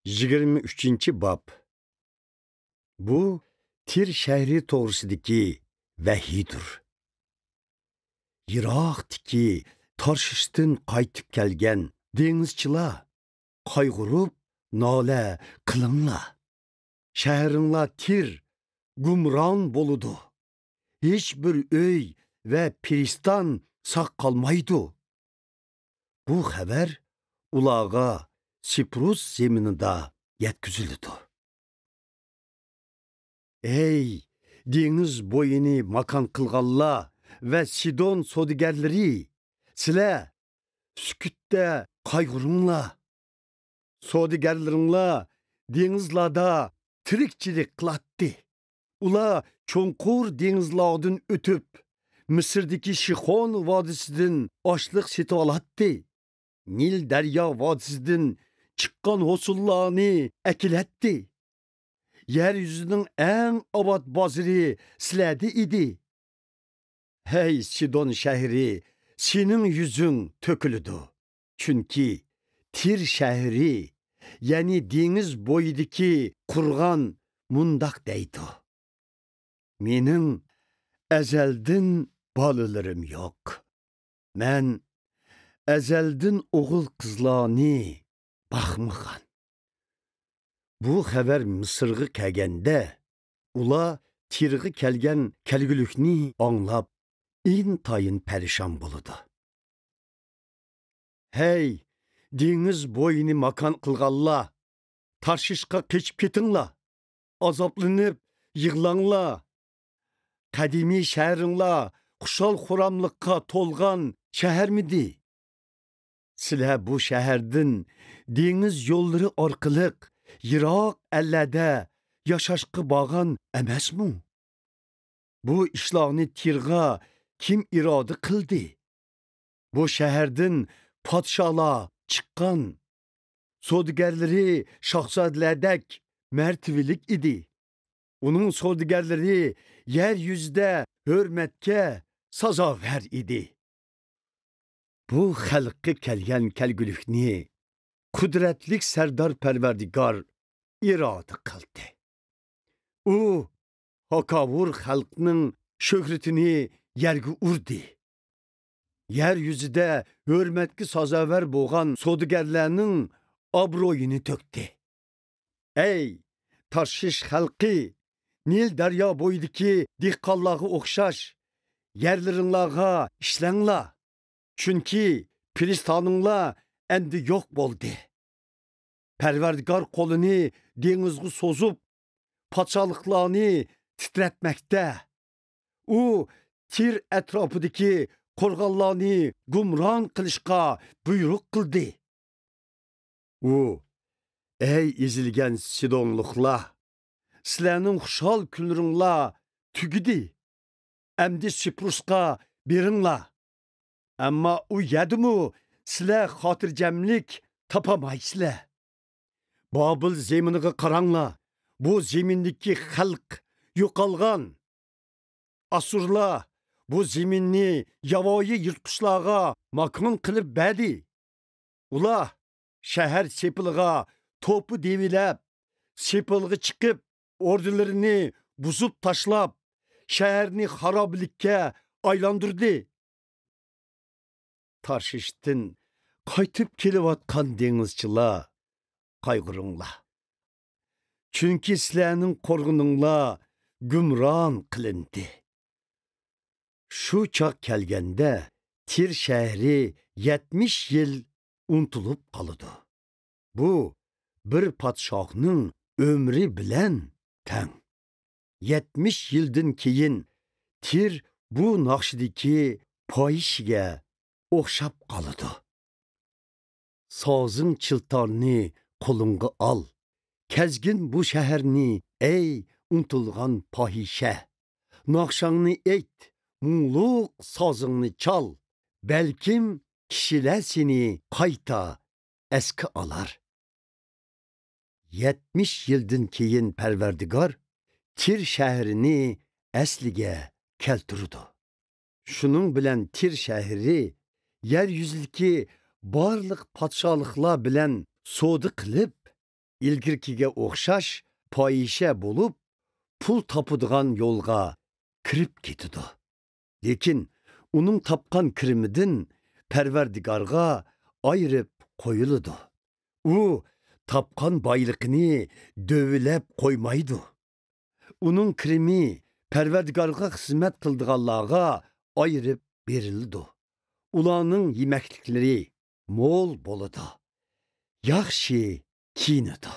23 bab. Bu Tir şəhri toğrusidiki vəhiydir. Yiraqdiki Tarşişdən qaytıb gəlgən dengizçilar qayg'urib nola qilinglar. Şəhərinlar Tir gumron boludu. Hiç bir öy və piristan saq qalmaydı. Bu xəbər ulağa Siprus zeminida yetkizildi. Ey deniz boyunu makan qılğanlar və Sidon sodigerleri, sizlər sükütdə qayg'uringlar. Sodigerleringlar denizlarda tirikçilik qılatdı. Ular cho'nqur denizlardan o'tib, Misrdagi Shixon vodisidan oshliq setib olatdi. Nil daryo vodisidan chiqqan hosullarni akilatdi. Yer yuzining eng obod bozori sizlarda edi. Hey Sidon shahri, sening yuzing to'kildi. Chunki Tir shahri, ya'ni deniz bo'yidagi qurg'on mundoq deydi. Mening əzəldin balalarım yox. Mən əzəldin oğul qızlarını baxmıqan. Bu xəbər Mısırğı kəgəndə, ula Tirği kəlgən kəlgülükni anlab, intayın pərişan buludu. Hey, deniz boyunu makan qılğanlar, Tarşişqa keçib ketinglar, azaplanıb yığlanglar. Kadimi şəhərinlər xuşal xuramlıqqa tolğan şəhərmidi? Sizlər bu şəhərdən deniz yolları orqalıq yiraq əllərdə yaşaşqı bağan əməsmi? Bu işlarni Tirğa kim iradə qıldı? Bu şəhərdən padşalar çıqqan, sodigerleri şahzadələrdək mərtvilik idi. Onun sodigerleri yeryüzde hürmetke sazaver idi. Bu xalqqa kelgen kelgülükni kudretlik serdar perverdigar irade kıldı. O hakavur xalqның şöhretini yergi urdi. Yeryüzüde hürmetki sazaver boğan sodigerlerinin abroyunu töktü. Ey Tarşiş xalqı, Nil daryo bo'yidagi dehqonlarga o'xshash yerlaringlarga ishlanglar. Chunki Filistoninglar endi yo'q bo'ldi. Parvardigor qo'lini dengizga so'zib, podshohliklarni titratmoqda. U Tir atrofidagi qo'rg'onlarni gumron qilishga buyruq qildi. U, ey ezilgan Sidonliklar, sizlərning xushal kunlaringlar tugidi. Əmdi Siprusqa beringlar. Amma u yadimu sizlər xotirjamlik tapamaysizlar. Babil zeminiga qaranglar. Bu zemindagi xalq yo'qolgan. Asurlar bu zeminni yavoyi yirtqichlarga makon qilib berdi. Ular shahar sepilg'a to'pi devilab, sepilg'a chiqib ordularını buzub taşlab, şəhərini xarablikə aylandırdı. Tarşişdən qaytıb kelivatqan dengizçilar, qayg'uringlar. Çünki sizlərning qorğuninglar gumron qilindi. Şu çaq kelgəndə Tir şəhri 70 yil unutulub qalıdı. Bu bir padşahның ömrü bilen tən. 70 yıldan keyin Tir bu naqshidagi poyishiga o'xshab qoladi. Sozing chiltorni qo'lingga ol. Kezgin bu shaharni ey unutilgan pohisha. Naqshangni ayt, mungluq sozingni chal. Belkim kishilar seni qayta eski alar. 70 yıldan keyin Parvardigor Tir şəhrini əsliga keltirdi. Şunun bilan Tir şəhri yeryüzüdeki barlıq padşalıqlar bilan savdo qilib, ilgirkiga o'xshash poyisha bo'lib, pul topadigan yo'lga kirib ketidi. Lekin uning topgan kirimidan Parvardigorga ayirib qo'yiladi. U topgan boyligini dövilab qo'ymaydi. Uning kirimi Parvardigorga xizmat qildiganlarga ayirib berildi. Ularning yemakliklari mo'l bo'ladi. Yaxshi kiyinadi.